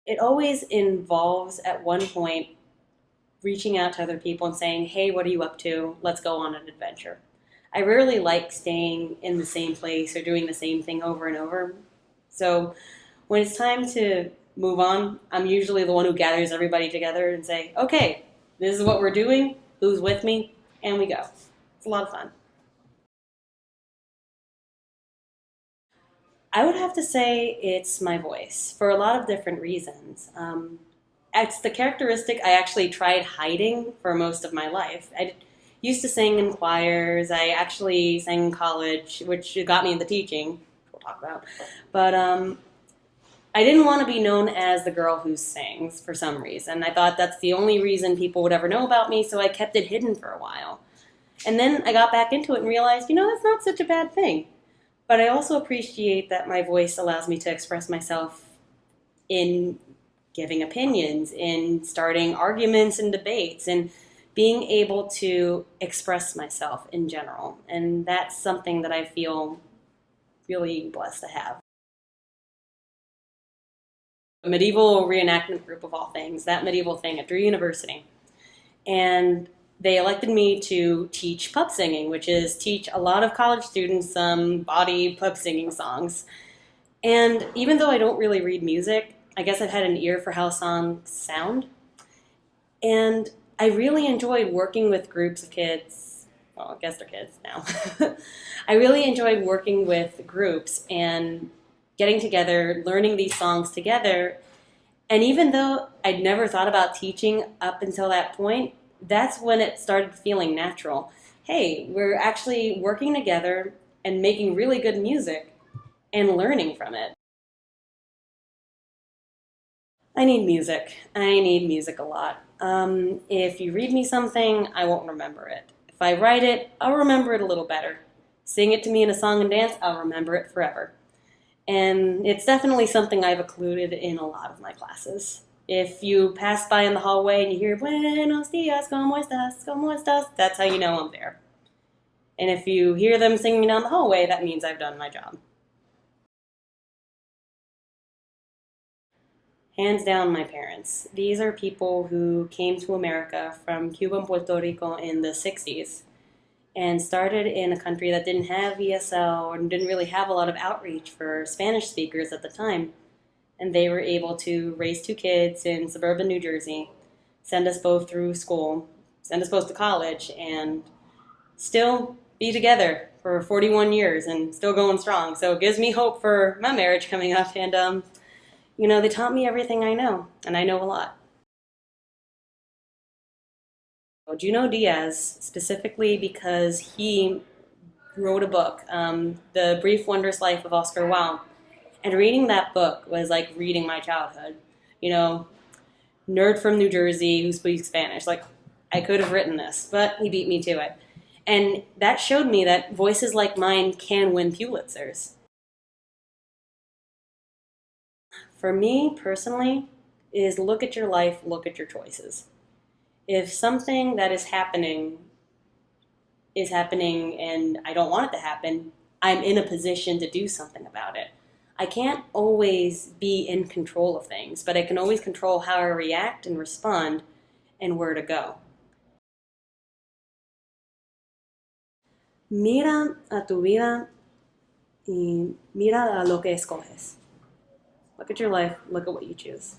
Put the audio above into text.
it always involves at one point reaching out to other people and saying, hey, what are you up to? Let's go on an adventure. I rarely like staying in the same place or doing the same thing over and over. So when it's time to move on, I'm usually the one who gathers everybody together and say, okay, this is what we're doing, who's with me, and we go. It's a lot of fun. I would have to say it's my voice for a lot of different reasons. It's the characteristic I actually tried hiding for most of my life. I used to sing in choirs. I actually sang in college, which got me into teaching, which we'll talk about. But I didn't want to be known as the girl who sings for some reason. I thought that's the only reason people would ever know about me, so I kept it hidden for a while. And then I got back into it and realized, that's not such a bad thing. But I also appreciate that my voice allows me to express myself in giving opinions, in starting arguments and debates, and being able to express myself in general. And that's something that I feel really blessed to have. A medieval reenactment group of all things, that medieval thing at Drew University. And they elected me to teach pub singing, which is teach a lot of college students some bawdy pub singing songs. And even though I don't really read music, I guess I've had an ear for how songs sound. And I really enjoyed working with groups of kids. Well, I guess they're kids now. I really enjoyed working with groups and getting together, learning these songs together. And even though I'd never thought about teaching up until that point, that's when it started feeling natural. Hey, we're actually working together and making really good music and learning from it. I need music. I need music a lot. If you read me something, I won't remember it. If I write it, I'll remember it a little better. Sing it to me in a song and dance, I'll remember it forever. And it's definitely something I've included in a lot of my classes. If you pass by in the hallway and you hear, Buenos dias, ¿cómo estás? ¿Cómo estás? That's how you know I'm there. And if you hear them singing down the hallway, that means I've done my job. Hands down, my parents. These are people who came to America from Cuba and Puerto Rico in the 60s and started in a country that didn't have ESL and didn't really have a lot of outreach for Spanish speakers at the time. And they were able to raise two kids in suburban New Jersey, send us both through school, send us both to college, and still be together for 41 years and still going strong. So it gives me hope for my marriage coming up. And, they taught me everything I know, and I know a lot. Junot Diaz, specifically because he wrote a book, The Brief Wondrous Life of Oscar Wilde. And reading that book was like reading my childhood. You know, nerd from New Jersey who speaks Spanish. Like, I could have written this, but he beat me to it. And that showed me that voices like mine can win Pulitzers. For me, personally, is look at your life, look at your choices. If something that is happening and I don't want it to happen, I'm in a position to do something about it. I can't always be in control of things, but I can always control how I react and respond and where to go. Mira a tu vida y mira a lo que escoges. Look at your life, look at what you choose.